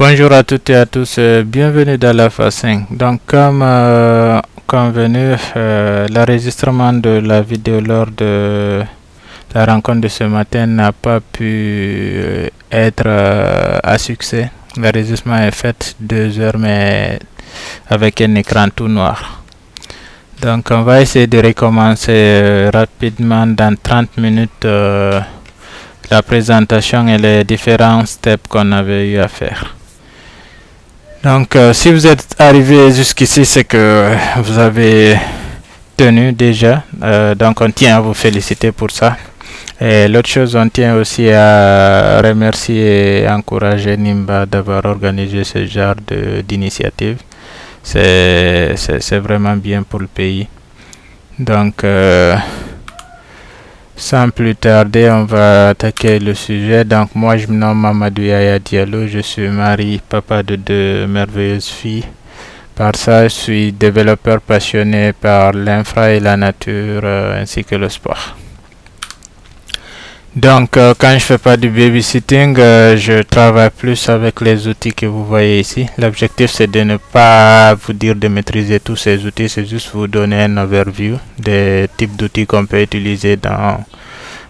Bonjour à toutes et à tous, bienvenue dans la phase 5. Donc comme convenu, l'enregistrement de la vidéo lors de la rencontre de ce matin n'a pas pu être à succès. L'enregistrement est fait 2 heures mais avec un écran tout noir. Donc on va essayer de recommencer rapidement dans 30 minutes la présentation et les différents steps qu'on avait eu à faire. Donc si vous êtes arrivé jusqu'ici, c'est que vous avez tenu déjà, donc on tient à vous féliciter pour ça. Et l'autre chose, on tient aussi à remercier et encourager Nimba d'avoir organisé ce genre d'initiative. C'est vraiment bien pour le pays. Donc sans plus tarder, on va attaquer le sujet. Donc moi je me nomme Mamadou Yaya Diallo, je suis mari, papa de 2 merveilleuses filles. Par ça, je suis développeur passionné par l'infra et la nature ainsi que le sport. Donc quand je fais pas du babysitting, je travaille plus avec les outils que vous voyez ici. L'objectif c'est de ne pas vous dire de maîtriser tous ces outils, c'est juste vous donner un overview des types d'outils qu'on peut utiliser dans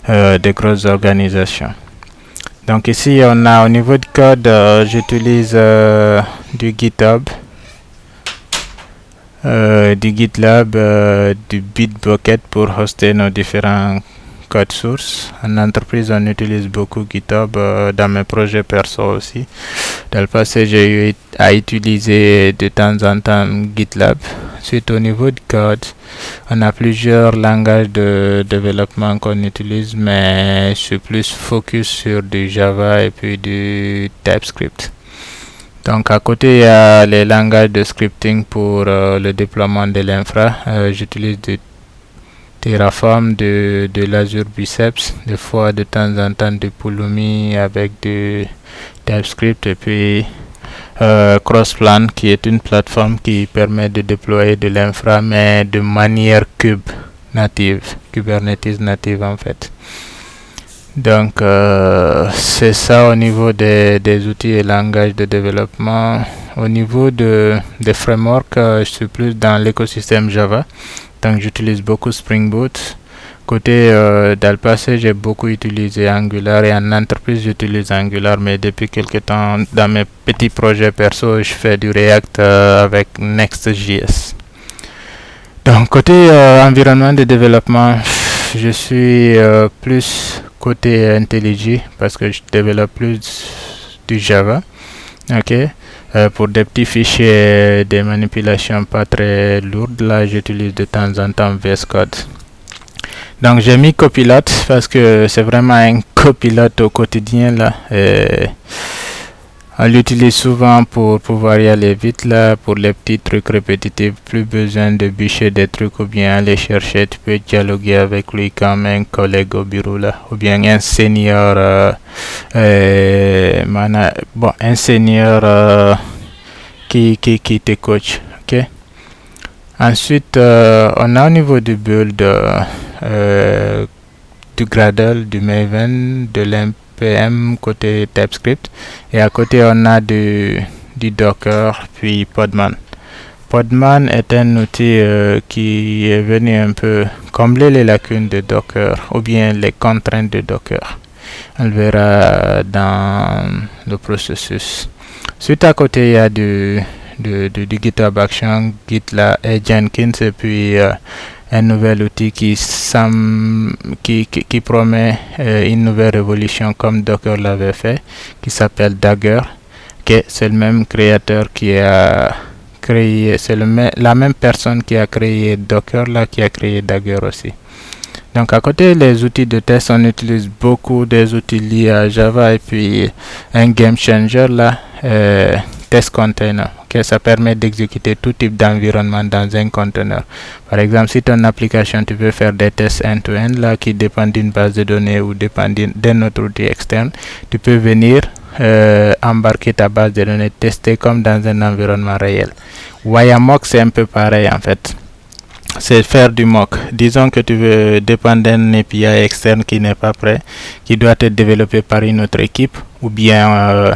des grosses organisations. Donc ici on a au niveau du code, j'utilise du GitHub, du GitLab, du Bitbucket pour hoster nos différents code source. En entreprise, on utilise beaucoup GitHub, dans mes projets perso aussi. Dans le passé, j'ai eu à utiliser de temps en temps GitLab. Ensuite, au niveau du code, on a plusieurs langages de développement qu'on utilise, mais je suis plus focus sur du Java et puis du TypeScript. Donc à côté, il y a les langages de scripting pour le déploiement de l'infra. J'utilise du Terraform, de l'Azure Biceps, des fois de temps en temps de Pulumi avec du TypeScript et puis Crossplan qui est une plateforme qui permet de déployer de l'infra mais de manière Kubernetes native en fait. Donc c'est ça au niveau des outils et langages de développement. Au niveau des frameworks, je suis plus dans l'écosystème Java. Donc j'utilise beaucoup Spring Boot. Côté dans le passé, j'ai beaucoup utilisé Angular et en entreprise j'utilise Angular, mais depuis quelques temps dans mes petits projets perso, je fais du React avec Next.js. Donc côté environnement de développement, je suis plus côté IntelliJ parce que je développe plus du Java. Ok. Pour des petits fichiers, des manipulations pas très lourdes, là j'utilise de temps en temps VS Code. Donc j'ai mis Copilot parce que c'est vraiment un copilote au quotidien là. On l'utilise souvent pour pouvoir y aller vite là, pour les petits trucs répétitifs, plus besoin de bûcher des trucs ou bien aller chercher, tu peux dialoguer avec lui comme un collègue au bureau là, ou bien un senior, un senior qui te coach, ok. Ensuite, on a au niveau du build du Gradle, du Maven, de l'NPM côté TypeScript et à côté on a du Docker puis Podman. Podman est un outil qui est venu un peu combler les lacunes de Docker ou bien les contraintes de Docker. On le verra dans le processus. Suite à côté, il y a du GitHub Action, GitLab et Jenkins et puis un nouvel outil qui promet une nouvelle révolution comme Docker l'avait fait, qui s'appelle Dagger, que c'est le même créateur qui a créé, c'est la même personne qui a créé Docker là, qui a créé Dagger aussi. Donc à côté les outils de test, on utilise beaucoup des outils liés à Java et puis un game changer là, test container. Okay, ça permet d'exécuter tout type d'environnement dans un conteneur. Par exemple, si ton application tu veux faire des tests end-to-end là qui dépendent d'une base de données ou dépendent d'un autre outil externe, tu peux venir embarquer ta base de données, tester comme dans un environnement réel. YAML c'est un peu pareil en fait. C'est faire du mock. Disons que tu veux dépendre d'un API externe qui n'est pas prêt, qui doit être développé par une autre équipe, ou bien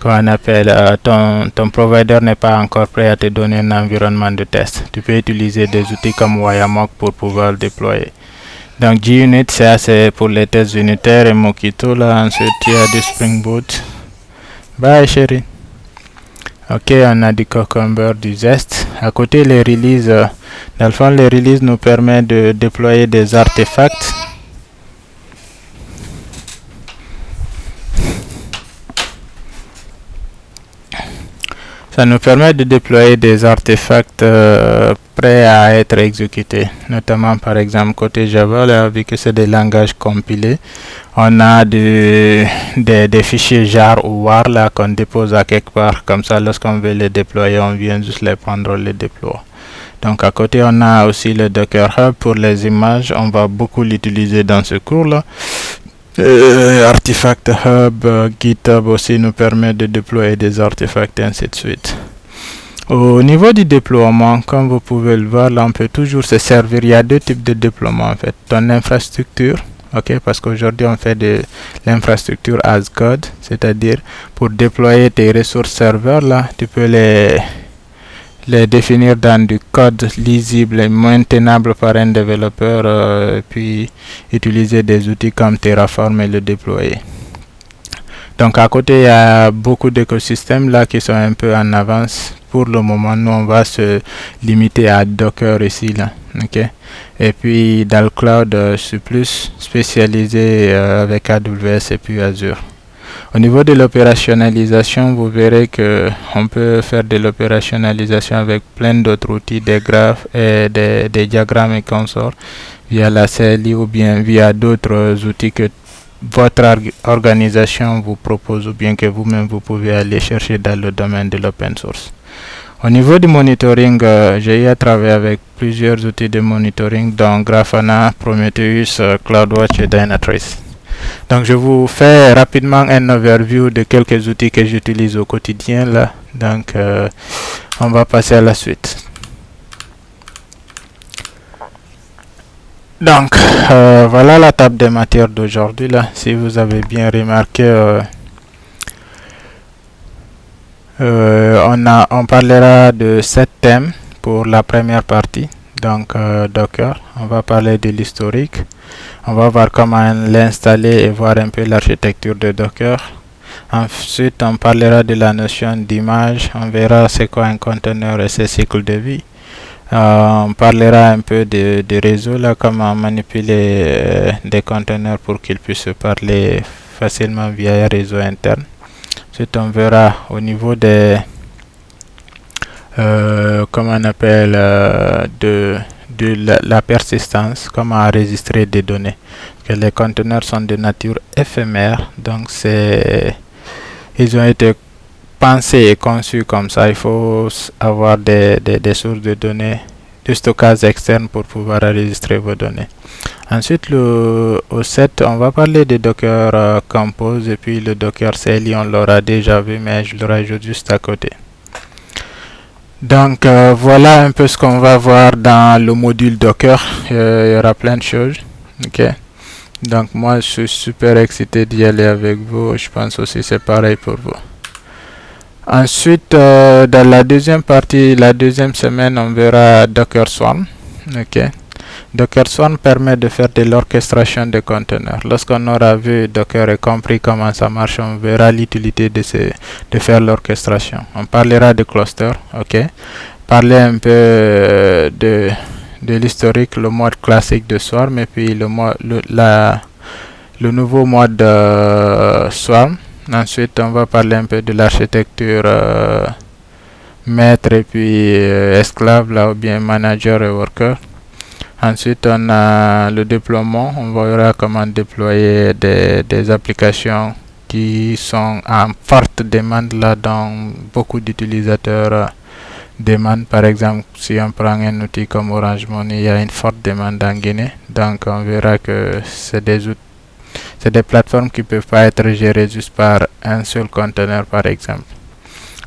qu'on appelle ton provider n'est pas encore prêt à te donner un environnement de test. Tu peux utiliser des outils comme Wiremock pour pouvoir le déployer. Donc JUnit, c'est assez pour les tests unitaires et Mockito. Là, ensuite, il y a du Spring Boot. Bye chérie. Ok, on a du Cucumber, du Zest. À côté, les releases, dans le fond, les releases nous permettent de déployer des artefacts. Ça nous permet de déployer des artefacts prêts à être exécutés. Notamment, par exemple, côté Java, là, vu que c'est des langages compilés, on a des fichiers jar ou war là qu'on dépose à quelque part. Comme ça, lorsqu'on veut les déployer, on vient juste les prendre, les déployer. Donc à côté, on a aussi le Docker Hub pour les images. On va beaucoup l'utiliser dans ce cours-là. Artifact Hub, GitHub aussi nous permet de déployer des artefacts et ainsi de suite. Au niveau du déploiement, comme vous pouvez le voir, là on peut toujours se servir. Il y a deux types de déploiement en fait. Ton infrastructure, ok, parce qu'aujourd'hui on fait de l'infrastructure as code, c'est-à-dire pour déployer tes ressources serveurs là, tu peux les définir dans du code lisible et maintenable par un développeur, puis utiliser des outils comme Terraform et le déployer. Donc à côté, il y a beaucoup d'écosystèmes là qui sont un peu en avance. Pour le moment, nous on va se limiter à Docker ici là, ok. Et puis dans le cloud, je suis plus spécialisé avec AWS et puis Azure. Au niveau de l'opérationnalisation, vous verrez que on peut faire de l'opérationnalisation avec plein d'autres outils, des graphes et des diagrammes et consorts via la CLI ou bien via d'autres outils que votre organisation vous propose ou bien que vous-même vous pouvez aller chercher dans le domaine de l'open source. Au niveau du monitoring, j'ai eu à travailler avec plusieurs outils de monitoring dont Grafana, Prometheus, CloudWatch et Dynatrace. Donc je vous fais rapidement un overview de quelques outils que j'utilise au quotidien là. Donc on va passer à la suite. Donc voilà la table des matières d'aujourd'hui là. Si vous avez bien remarqué, on parlera de 7 thèmes pour la première partie. Donc Docker, on va parler de l'historique. On va voir comment l'installer et voir un peu l'architecture de Docker. Ensuite, on parlera de la notion d'image. On verra c'est quoi un conteneur et ses cycles de vie. On parlera un peu de réseau, là, comment manipuler des conteneurs pour qu'ils puissent parler facilement via un réseau interne. Ensuite, on verra au niveau des comment on appelle de la persistance, comment enregistrer des données. Parce que les conteneurs sont de nature éphémère, donc ils ont été pensés et conçus comme ça. Il faut avoir des sources de données de stockage externe pour pouvoir enregistrer vos données. Ensuite, au 7, on va parler de Docker Compose et puis le Docker CLI, on l'aura déjà vu, mais je le rajoute juste à côté. Donc voilà un peu ce qu'on va voir dans le module Docker. Il y aura plein de choses. Ok. Donc moi je suis super excité d'y aller avec vous. Je pense aussi c'est pareil pour vous. Ensuite dans la deuxième partie, la deuxième semaine, on verra Docker Swarm. Ok. Docker Swarm permet de faire de l'orchestration de conteneurs. Lorsqu'on aura vu Docker et compris comment ça marche, on verra l'utilité de faire l'orchestration. On parlera de cluster, ok. Parler un peu de l'historique, le mode classique de Swarm et puis le nouveau mode Swarm. Ensuite, on va parler un peu de l'architecture maître et puis esclave, là, ou bien manager et worker. Ensuite, on a le déploiement. On verra comment déployer des applications qui sont en forte demande là, dont beaucoup d'utilisateurs demandent. Par exemple, si on prend un outil comme Orange Money, il y a une forte demande en Guinée. Donc, on verra que c'est des plateformes qui ne peuvent pas être gérées juste par un seul conteneur, par exemple.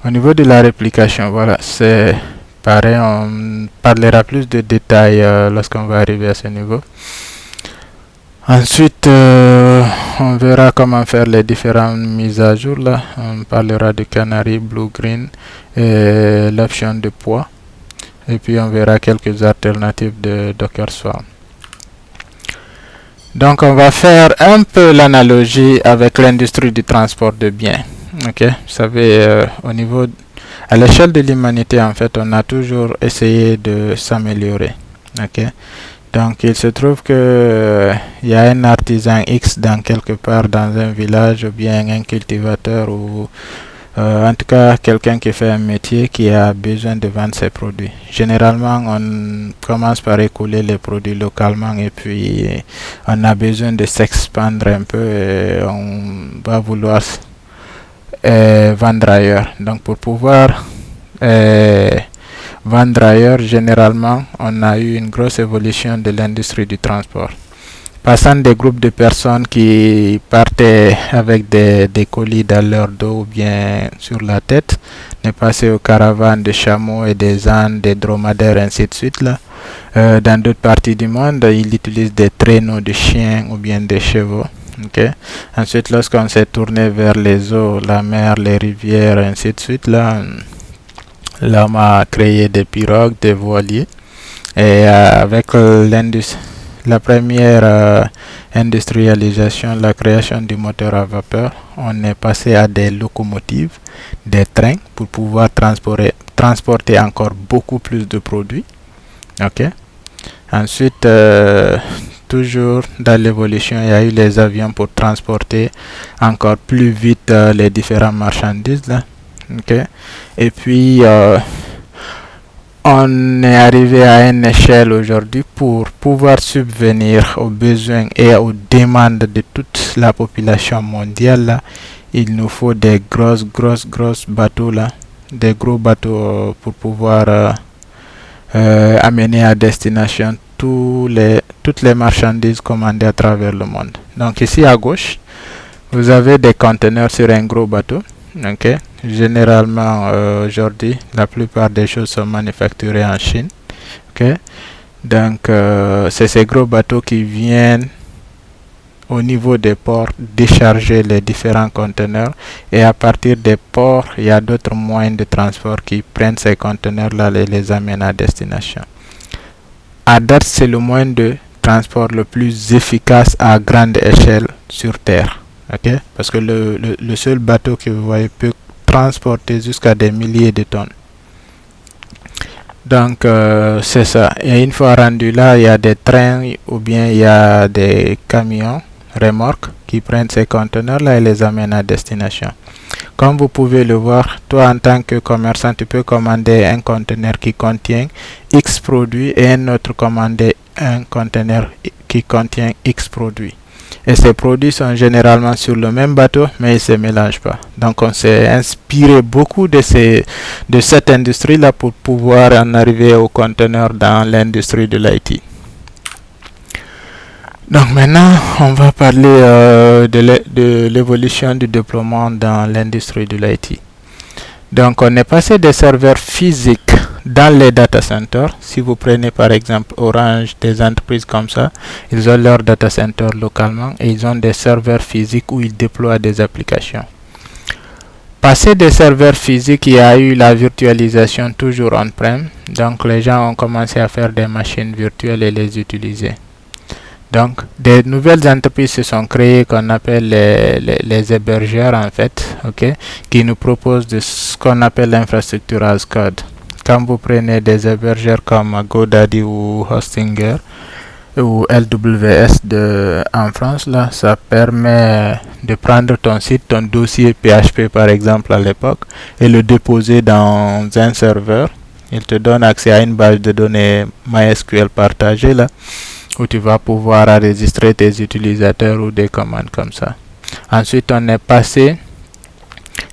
Au niveau de la réplication, voilà, c'est pareil, on parlera plus de détails lorsqu'on va arriver à ce niveau. Ensuite, on verra comment faire les différentes mises à jour là. On parlera de Canary, Blue Green et l'option de poids. Et puis on verra quelques alternatives de Docker Swarm. Donc on va faire un peu l'analogie avec l'industrie du transport de biens. Ok, vous savez, à l'échelle de l'humanité, en fait, on a toujours essayé de s'améliorer. Ok, donc il se trouve que il y a un artisan X dans quelque part dans un village, ou bien un cultivateur, ou en tout cas quelqu'un qui fait un métier qui a besoin de vendre ses produits. Généralement, on commence par écouler les produits localement et puis on a besoin de s'expandre un peu et on va vouloir vendre ailleurs. Donc pour pouvoir vendre ailleurs, généralement, on a eu une grosse évolution de l'industrie du transport. Passant des groupes de personnes qui partaient avec des colis dans leur dos ou bien sur la tête, on passé aux caravanes de chameaux et des ânes, des dromadaires, ainsi de suite. Là. Dans d'autres parties du monde, ils utilisent des traîneaux de chiens ou bien des chevaux. Okay. Ensuite, lorsqu'on s'est tourné vers les eaux, la mer, les rivières, ainsi de suite, là, l'homme a créé des pirogues, des voiliers. Et avec la première industrialisation, la création du moteur à vapeur, on est passé à des locomotives, des trains pour pouvoir transporter encore beaucoup plus de produits. Okay. Ensuite, toujours dans l'évolution, il y a eu les avions pour transporter encore plus vite les différentes marchandises. Là. Okay. Et puis, on est arrivé à une échelle aujourd'hui pour pouvoir subvenir aux besoins et aux demandes de toute la population mondiale. Là. Il nous faut des grosses bateaux, là, des gros bateaux pour pouvoir amener à destination toutes les marchandises commandées à travers le monde. Donc ici à gauche, vous avez des conteneurs sur un gros bateau. Okay. Généralement, aujourd'hui, la plupart des choses sont manufacturées en Chine. Okay. Donc, c'est ces gros bateaux qui viennent au niveau des ports décharger les différents conteneurs. Et à partir des ports, il y a d'autres moyens de transport qui prennent ces conteneurs-là et les amènent à destination. À date, c'est le moyen de transport le plus efficace à grande échelle sur Terre. Okay? Parce que le seul bateau que vous voyez peut transporter jusqu'à des milliers de tonnes. Donc, c'est ça. Et une fois rendu là, il y a des trains ou bien il y a des camions, remorques, qui prennent ces conteneurs-là et les amènent à destination. Comme vous pouvez le voir, toi en tant que commerçant, tu peux commander un conteneur qui contient X produits et un autre commander un conteneur qui contient X produits. Et ces produits sont généralement sur le même bateau, mais ils ne se mélangent pas. Donc on s'est inspiré beaucoup de cette industrie-là pour pouvoir en arriver aux conteneurs dans l'industrie de l'IT. Donc maintenant, on va parler de l'évolution du déploiement dans l'industrie de l'IT. Donc on est passé des serveurs physiques dans les data centers. Si vous prenez par exemple Orange, des entreprises comme ça, ils ont leur data center localement et ils ont des serveurs physiques où ils déploient des applications. Passé des serveurs physiques, il y a eu la virtualisation toujours on-prem. Donc les gens ont commencé à faire des machines virtuelles et les utiliser. Donc, des nouvelles entreprises se sont créées qu'on appelle les hébergeurs en fait, okay, qui nous proposent ce qu'on appelle l'infrastructure as code. Quand vous prenez des hébergeurs comme GoDaddy ou Hostinger ou LWS en France, là, ça permet de prendre ton site, ton dossier PHP par exemple à l'époque, et le déposer dans un serveur. Il te donne accès à une base de données MySQL partagée là, où tu vas pouvoir enregistrer tes utilisateurs ou des commandes comme ça. Ensuite, on est passé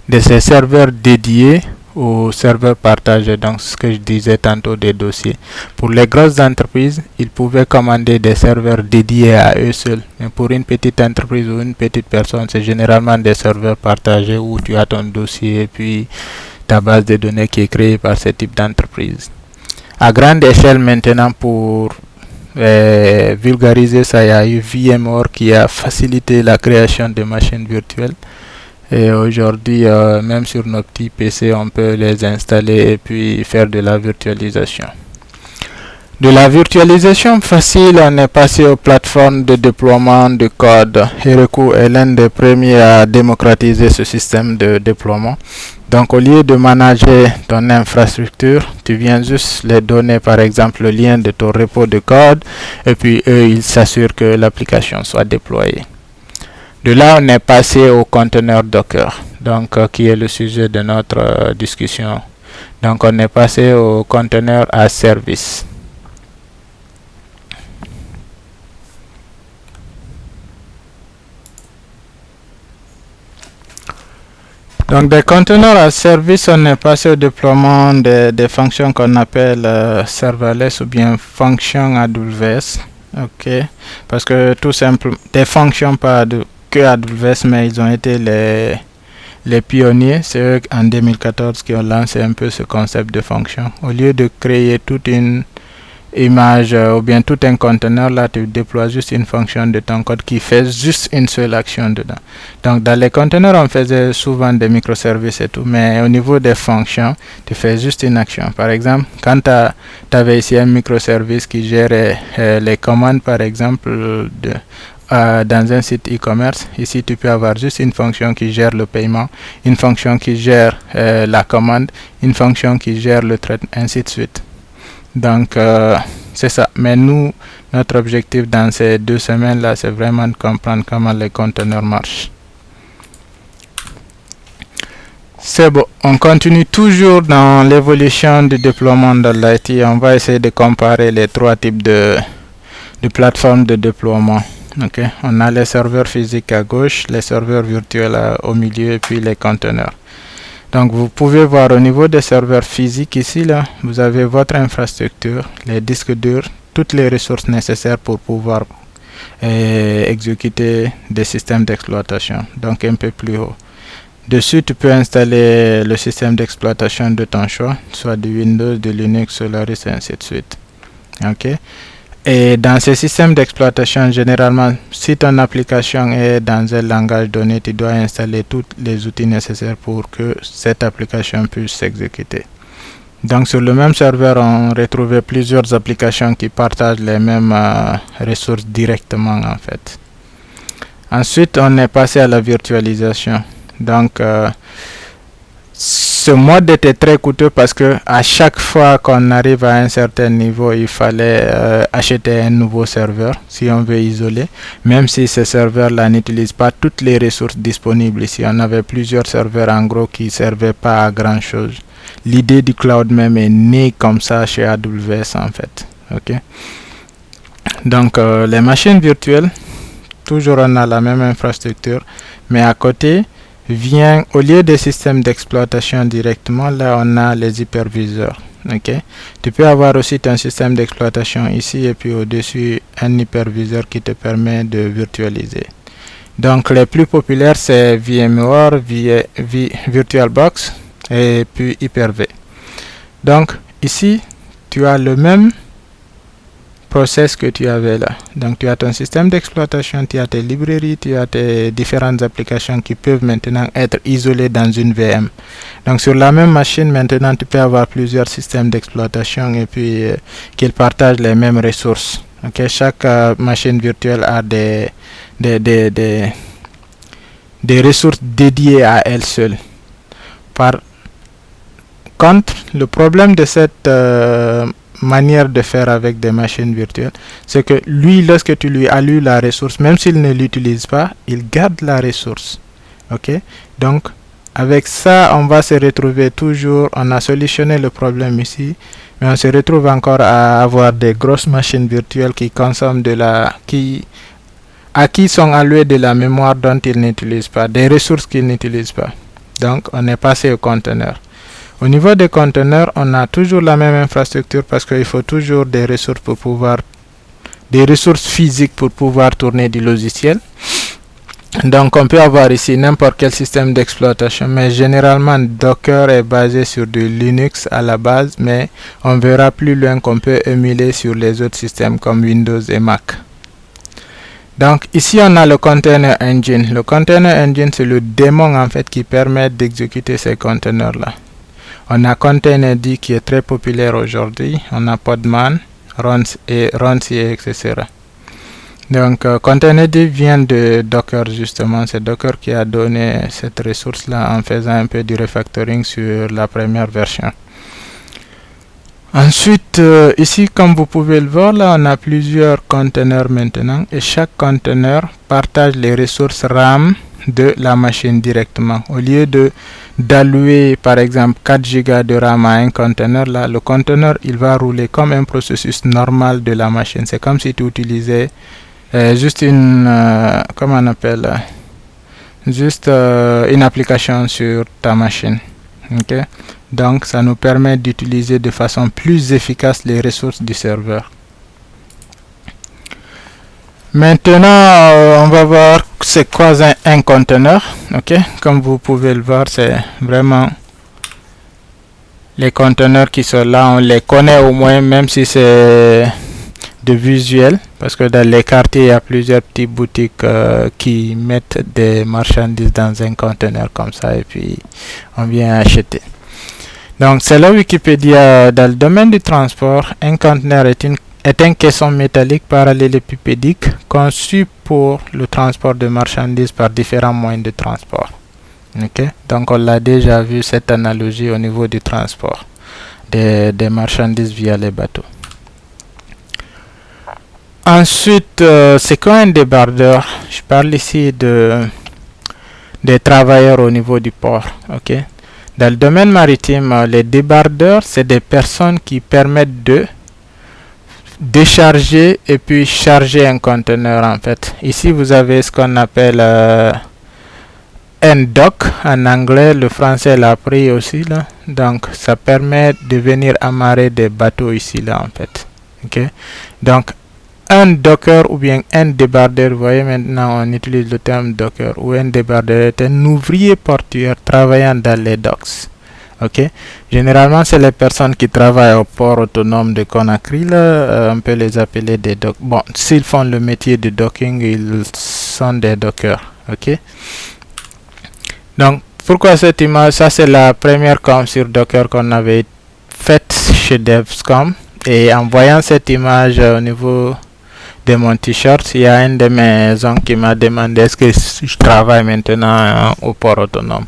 de ces serveurs dédiés aux serveurs partagés, donc ce que je disais tantôt des dossiers. Pour les grosses entreprises, ils pouvaient commander des serveurs dédiés à eux seuls. Mais pour une petite entreprise ou une petite personne, c'est généralement des serveurs partagés où tu as ton dossier et puis ta base de données qui est créée par ce type d'entreprise. À grande échelle maintenant, pour vulgariser ça, il y a eu VMware qui a facilité la création de machines virtuelles. Et aujourd'hui, même sur nos petits PC, on peut les installer et puis faire de la virtualisation. De la virtualisation facile, on est passé aux plateformes de déploiement de code. Heroku est l'un des premiers à démocratiser ce système de déploiement. Donc, au lieu de manager ton infrastructure, tu viens juste les donner, par exemple, le lien de ton repo de code, et puis eux, ils s'assurent que l'application soit déployée. De là, on est passé au conteneur Docker, donc qui est le sujet de notre discussion. Donc, on est passé au conteneur as service. Donc, des conteneurs as service, on est passé au déploiement des fonctions qu'on appelle serverless ou bien fonctions AWS. Ok, parce que tout simplement, des fonctions pas que AWS, mais ils ont été les pionniers. C'est eux en 2014 qui ont lancé un peu ce concept de fonction. Au lieu de créer toute une image ou bien tout un conteneur, là tu déploies juste une fonction de ton code qui fait juste une seule action dedans. Donc dans les conteneurs on faisait souvent des microservices et tout, mais au niveau des fonctions tu fais juste une action. Par exemple, quand tu avais ici un microservice qui gérait les commandes, par exemple dans un site e-commerce, ici tu peux avoir juste une fonction qui gère le paiement, une fonction qui gère la commande, une fonction qui gère le traitement, ainsi de suite. Donc c'est ça, mais nous, notre objectif dans ces 2 semaines là, c'est vraiment de comprendre comment les conteneurs marchent. C'est bon, on continue toujours dans l'évolution du déploiement de l'IT. On va essayer de comparer les 3 types de plateformes de déploiement. Ok, on a les serveurs physiques à gauche, les serveurs virtuels au milieu et puis les conteneurs. Donc vous pouvez voir au niveau des serveurs physiques ici, là, vous avez votre infrastructure, les disques durs, toutes les ressources nécessaires pour pouvoir exécuter des systèmes d'exploitation. Donc un peu plus haut. Dessus, tu peux installer le système d'exploitation de ton choix, soit de Windows, de Linux, Solaris et ainsi de suite. Ok. Et dans ces systèmes d'exploitation, généralement, si ton application est dans un langage donné, tu dois installer tous les outils nécessaires pour que cette application puisse s'exécuter. Donc, sur le même serveur, on retrouvait plusieurs applications qui partagent les mêmes ressources directement, en fait. Ensuite, on est passé à la virtualisation. Donc, ce mode était très coûteux parce que à chaque fois qu'on arrive à un certain niveau, il fallait acheter un nouveau serveur si on veut isoler, même si ce serveur-là n'utilise pas toutes les ressources disponibles ici. On avait plusieurs serveurs en gros qui ne servaient pas à grand chose. L'idée du cloud même est née comme ça chez AWS en fait. Ok. Donc les machines virtuelles, toujours on a la même infrastructure, mais à côté vient, au lieu des systèmes d'exploitation directement, là on a les hyperviseurs. Ok, tu peux avoir aussi ton système d'exploitation ici et puis au-dessus un hyperviseur qui te permet de virtualiser. Donc les plus populaires c'est VMware, VirtualBox et puis Hyper-V. Donc ici tu as le même process que tu avais là. Donc tu as ton système d'exploitation, tu as tes librairies, tu as tes différentes applications qui peuvent maintenant être isolées dans une VM. Donc sur la même machine maintenant tu peux avoir plusieurs systèmes d'exploitation et puis qu'ils partagent les mêmes ressources. Ok, chaque machine virtuelle a des ressources dédiées à elle seule. Par contre, le problème de cette manière de faire avec des machines virtuelles, c'est que lui, lorsque tu lui allues la ressource, même s'il ne l'utilise pas, il garde la ressource. Ok, donc avec ça on va se retrouver toujours, on a solutionné le problème ici, mais on se retrouve encore à avoir des grosses machines virtuelles qui consomment à qui sont allouées de la mémoire dont ils n'utilisent pas, des ressources qu'ils n'utilisent pas. Donc on est passé au conteneur. Au niveau des conteneurs, on a toujours la même infrastructure parce qu'il faut toujours des ressources physiques pour pouvoir tourner du logiciel. Donc on peut avoir ici n'importe quel système d'exploitation, mais généralement Docker est basé sur du Linux à la base, mais on verra plus loin qu'on peut émuler sur les autres systèmes comme Windows et Mac. Donc ici on a le Container Engine. Le Container Engine, c'est le démon en fait qui permet d'exécuter ces conteneurs là. On a Containerd qui est très populaire aujourd'hui. On a Podman, Runc, etc. Donc Containerd vient de Docker justement. C'est Docker qui a donné cette ressource là en faisant un peu du refactoring sur la première version. Ensuite, ici, comme vous pouvez le voir, là, on a plusieurs conteneurs maintenant et chaque conteneur partage les ressources RAM de la machine directement. Au lieu d'allouer, par exemple, 4 Go de RAM à un conteneur, là, le conteneur, il va rouler comme un processus normal de la machine. C'est comme si tu utilisais juste une, comment on appelle, juste une application sur ta machine. Ok, donc ça nous permet d'utiliser de façon plus efficace les ressources du serveur. Maintenant, on va voir c'est quoi un conteneur. Ok, comme vous pouvez le voir, c'est vraiment les conteneurs qui sont là, on les connaît au moins, même si c'est de visuel, parce que dans les quartiers, il y a plusieurs petites boutiques qui mettent des marchandises dans un conteneur comme ça et puis on vient acheter. Donc c'est la Wikipédia. Dans le domaine du transport, un conteneur est un caisson métallique parallélépipédique conçu pour le transport de marchandises par différents moyens de transport. Okay? Donc on l'a déjà vu cette analogie au niveau du transport des marchandises via les bateaux. Ensuite, c'est quoi un débardeur? Je parle ici des travailleurs au niveau du port. Ok. Dans le domaine maritime, les débardeurs, c'est des personnes qui permettent de décharger et puis charger un conteneur en fait. Ici, vous avez ce qu'on appelle un dock en anglais. Le français l'a pris aussi là. Donc, ça permet de venir amarrer des bateaux ici là en fait. Ok. Donc, un docker ou bien un débardeur, vous voyez maintenant on utilise le terme docker, ou un débardeur est un ouvrier portuaire travaillant dans les docks. Ok, généralement c'est les personnes qui travaillent au port autonome de Conakry là, on peut les appeler des dockers. Bon, s'ils font le métier de docking, ils sont des dockers. Ok, donc pourquoi cette image? Ça c'est la première com sur Docker qu'on avait faite chez Devscom, et en voyant cette image au niveau de mon t-shirt, il y a un de mes oncles qui m'a demandé est-ce que je travaille maintenant au port autonome.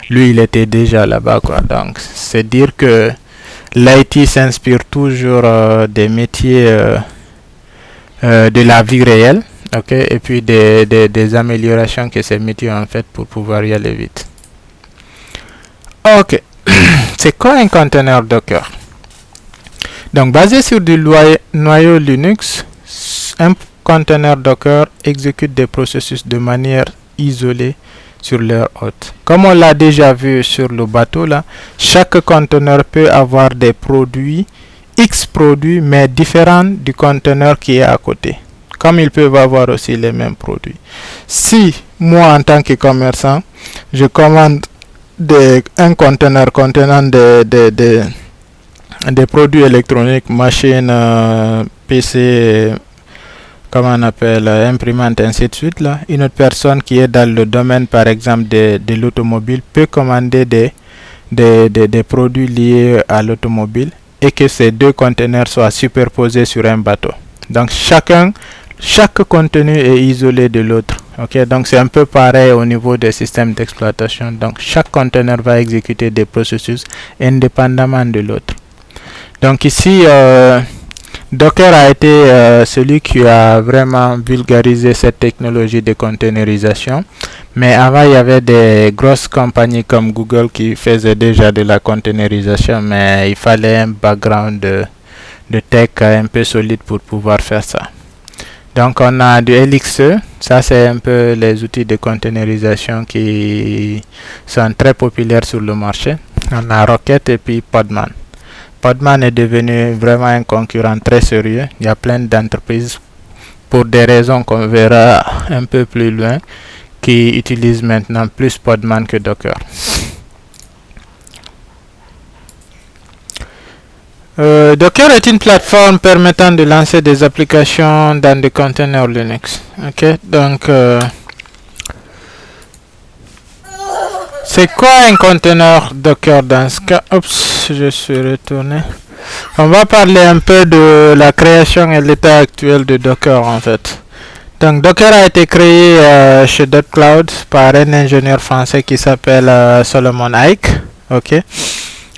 Lui, il était déjà là-bas, quoi. Donc, c'est dire que l'IT s'inspire toujours des métiers de la vie réelle, ok, et puis des améliorations que ces métiers ont fait pour pouvoir y aller vite. Ok, c'est quoi un conteneur Docker? Donc, basé sur du noyau Linux, un conteneur Docker exécute des processus de manière isolée sur leur hôte. Comme on l'a déjà vu sur le bateau là, chaque conteneur peut avoir des produits, X produits, mais différents du conteneur qui est à côté. Comme ils peuvent avoir aussi les mêmes produits. Si moi en tant que commerçant, je commande un conteneur contenant des produits électroniques, machines, PC, comment on appelle, imprimante, ainsi de suite là. Une autre personne qui est dans le domaine par exemple de l'automobile peut commander des produits liés à l'automobile et que ces deux conteneurs soient superposés sur un bateau. Donc chaque contenu est isolé de l'autre. Ok, donc c'est un peu pareil au niveau des systèmes d'exploitation. Donc chaque conteneur va exécuter des processus indépendamment de l'autre. Donc ici Docker a été celui qui a vraiment vulgarisé cette technologie de containerisation. Mais avant, il y avait des grosses compagnies comme Google qui faisaient déjà de la containerisation, mais il fallait un background de tech un peu solide pour pouvoir faire ça. Donc, on a du LXC. Ça, c'est un peu les outils de containerisation qui sont très populaires sur le marché. On a Rocket et puis Podman. Podman est devenu vraiment un concurrent très sérieux. Il y a plein d'entreprises, pour des raisons qu'on verra un peu plus loin, qui utilisent maintenant plus Podman que Docker. Docker est une plateforme permettant de lancer des applications dans des containers Linux. Ok, donc c'est quoi un conteneur Docker dans ce cas? Oups, je suis retourné. On va parler un peu de la création et l'état actuel de Docker en fait. Donc Docker a été créé chez .cloud par un ingénieur français qui s'appelle Solomon Hike. Ok.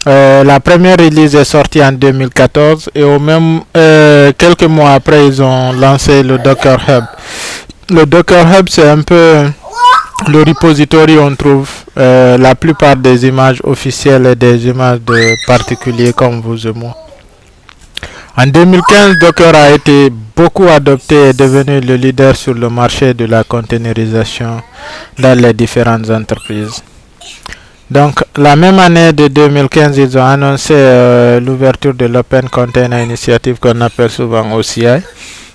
La première release est sortie en 2014 et au même quelques mois après ils ont lancé le Docker Hub. Le Docker Hub c'est un peu le repository où on trouve la plupart des images officielles et des images de particuliers comme vous et moi. En 2015, Docker a été beaucoup adopté et est devenu le leader sur le marché de la containerisation dans les différentes entreprises. Donc, la même année de 2015, ils ont annoncé l'ouverture de l'Open Container Initiative qu'on appelle souvent OCI,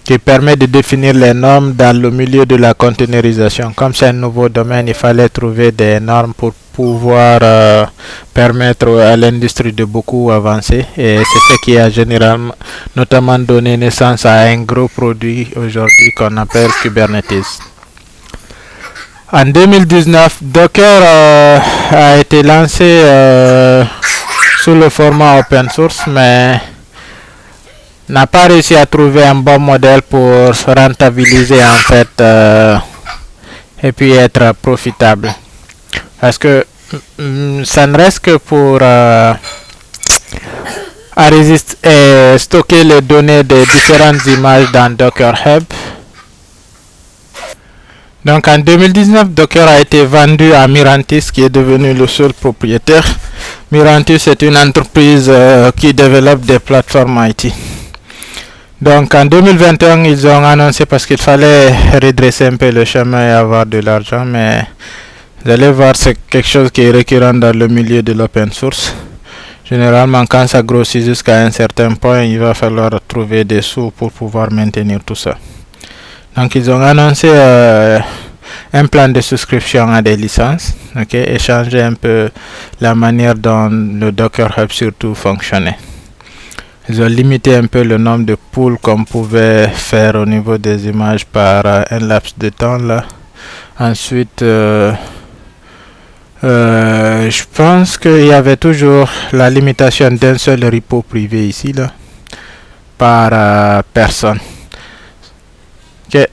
qui permet de définir les normes dans le milieu de la containerisation. Comme c'est un nouveau domaine, il fallait trouver des normes pour pouvoir permettre à l'industrie de beaucoup avancer. Et c'est ce qui a généralement, notamment donné naissance à un gros produit aujourd'hui qu'on appelle Kubernetes. En 2019, Docker a été lancé sous le format open source, mais n'a pas réussi à trouver un bon modèle pour se rentabiliser en fait et puis être profitable. Parce que ça ne reste que pour stocker les données des différentes images dans Docker Hub. Donc en 2019, Docker a été vendu à Mirantis qui est devenu le seul propriétaire. Mirantis est une entreprise qui développe des plateformes IT. Donc en 2021, ils ont annoncé parce qu'il fallait redresser un peu le chemin et avoir de l'argent, mais vous allez voir, c'est quelque chose qui est récurrent dans le milieu de l'open source. Généralement, quand ça grossit jusqu'à un certain point, il va falloir trouver des sous pour pouvoir maintenir tout ça. Donc ils ont annoncé un plan de souscription à des licences, et changer un peu la manière dont le Docker Hub surtout fonctionnait. Ils ont limité un peu le nombre de pools qu'on pouvait faire au niveau des images par un laps de temps là. Ensuite, je pense qu'il y avait toujours la limitation d'un seul repo privé ici là par personne.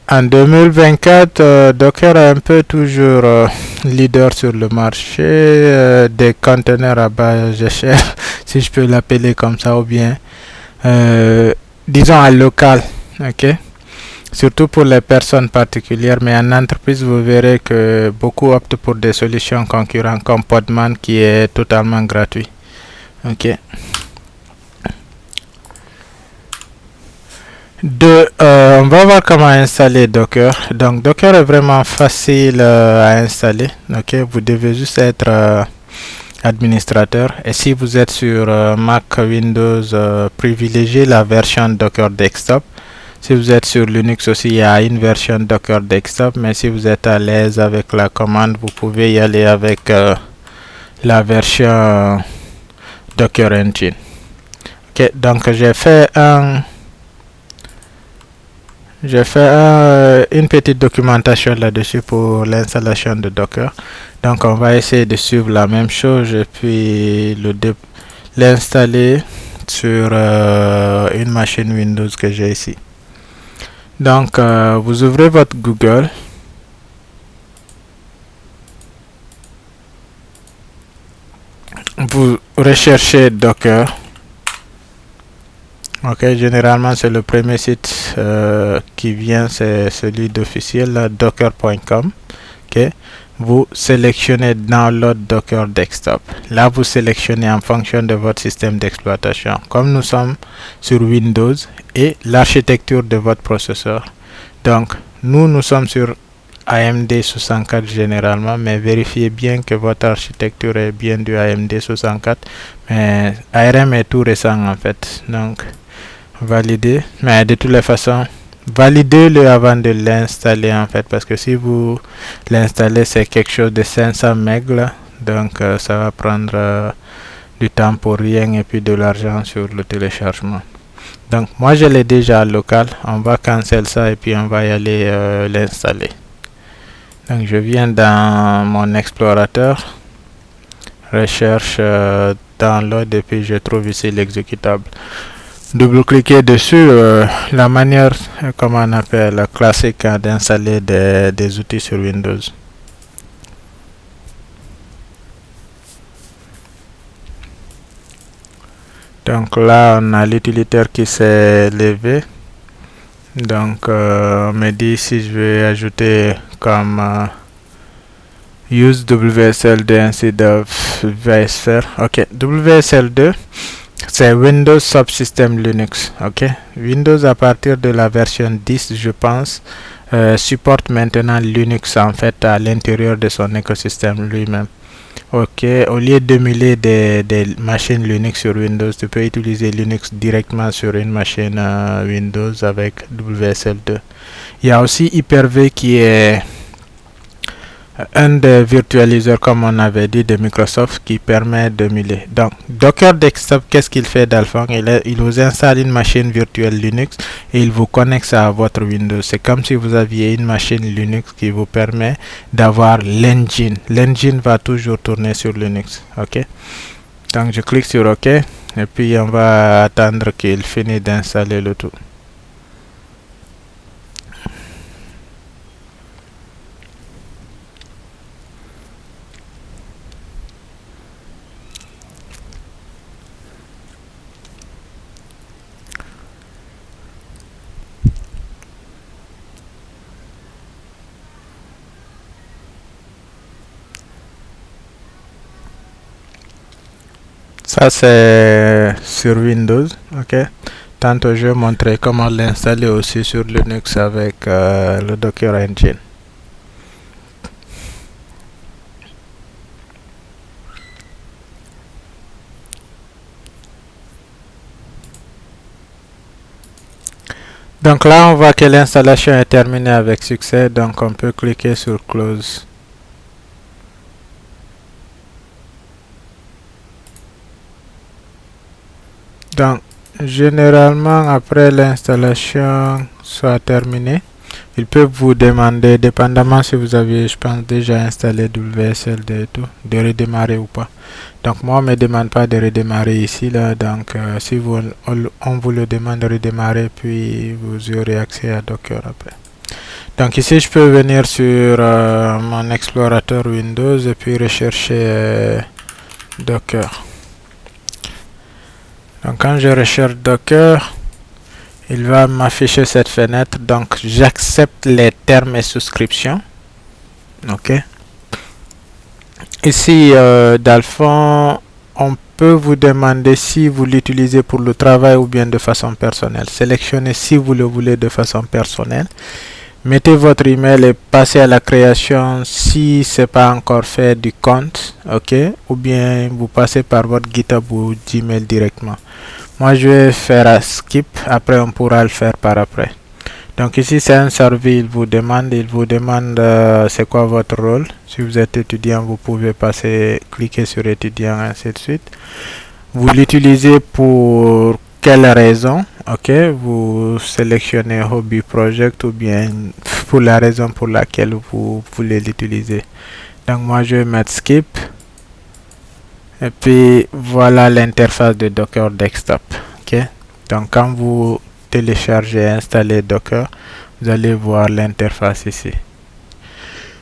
En 2024, Docker est un peu toujours leader sur le marché des conteneurs à base échelle, si je peux l'appeler comme ça, ou bien disons à local, surtout pour les personnes particulières, mais en entreprise vous verrez que beaucoup optent pour des solutions concurrentes comme Podman qui est totalement gratuit. On va voir comment installer Docker. Donc Docker est vraiment facile à installer. Vous devez juste être administrateur, et si vous êtes sur Mac Windows, privilégiez la version Docker Desktop. Si vous êtes sur Linux aussi, il y a une version Docker Desktop, mais si vous êtes à l'aise avec la commande, vous pouvez y aller avec la version Docker Engine. Donc j'ai fait une petite documentation là-dessus pour l'installation de Docker. Donc on va essayer de suivre la même chose et puis l'installer sur une machine Windows que j'ai ici. Donc vous ouvrez votre Google. Vous recherchez Docker. Généralement c'est le premier site qui vient, c'est celui d'officiel, docker.com. Vous sélectionnez Download Docker Desktop. Là vous sélectionnez en fonction de votre système d'exploitation. Comme nous sommes sur Windows et l'architecture de votre processeur. Donc nous sommes sur AMD 64 généralement, mais vérifiez bien que votre architecture est bien du AMD 64. Mais ARM est tout récent en fait. Donc valider, mais de toutes les façons validez-le avant de l'installer en fait, parce que si vous l'installez, c'est quelque chose de 500 MB là, donc ça va prendre du temps pour rien et puis de l'argent sur le téléchargement. Donc moi je l'ai déjà local, on va cancel ça et puis on va y aller l'installer. Donc je viens dans mon explorateur, recherche download et puis je trouve ici l'exécutable. Double-cliquer dessus, la manière comme on appelle classique d'installer des outils sur Windows. Donc là on a l'utilitaire qui s'est levé. Donc on me dit si je vais ajouter comme use WSL2 instead of VSphere. Ok, WSL2 c'est Windows Subsystem Linux. Ok, Windows à partir de la version 10 je pense supporte maintenant Linux en fait à l'intérieur de son écosystème lui-même. Ok, au lieu d'émuler des machines Linux sur Windows, tu peux utiliser Linux directement sur une machine Windows avec WSL2. Il y a aussi Hyper-V qui est un des virtualiseurs, comme on avait dit, de Microsoft qui permet d'émuler. Donc, Docker Desktop, qu'est-ce qu'il fait dans le fond? Il vous installe une machine virtuelle Linux et il vous connecte ça à votre Windows. C'est comme si vous aviez une machine Linux qui vous permet d'avoir l'engine. L'engine va toujours tourner sur Linux. Ok. Donc, je clique sur OK et puis on va attendre qu'il finisse d'installer le tout. Ça c'est sur Windows, ok. Tantôt je vais montrer comment l'installer aussi sur Linux avec le Docker Engine. Donc là on voit que l'installation est terminée avec succès, donc on peut cliquer sur Close. Donc généralement après l'installation soit terminée, il peut vous demander, dépendamment si vous avez, je pense, déjà installé WSL2 et tout, de redémarrer ou pas. Donc moi on me demande pas de redémarrer ici là, donc si on vous le demande de redémarrer, puis vous aurez accès à Docker après. Donc ici je peux venir sur mon explorateur Windows et puis rechercher Docker. Donc quand je recherche Docker, il va m'afficher cette fenêtre. Donc j'accepte les termes et souscriptions. Ok. Ici dans le fond, on peut vous demander si vous l'utilisez pour le travail ou bien de façon personnelle. Sélectionnez si vous le voulez de façon personnelle. Mettez votre email et passez à la création si c'est pas encore fait du compte, ok, ou bien vous passez par votre GitHub ou Gmail directement. Moi je vais faire un skip, après on pourra le faire par après. Donc ici c'est un survey, il vous demande c'est quoi votre rôle. Si vous êtes étudiant, vous pouvez cliquer sur étudiant, ainsi de suite. Vous l'utilisez pour quelle raison? Ok, vous sélectionnez hobby project ou bien pour la raison pour laquelle vous voulez l'utiliser. Donc moi je vais mettre skip et puis voilà l'interface de Docker Desktop. Ok, donc quand vous téléchargez et installez Docker, vous allez voir l'interface ici.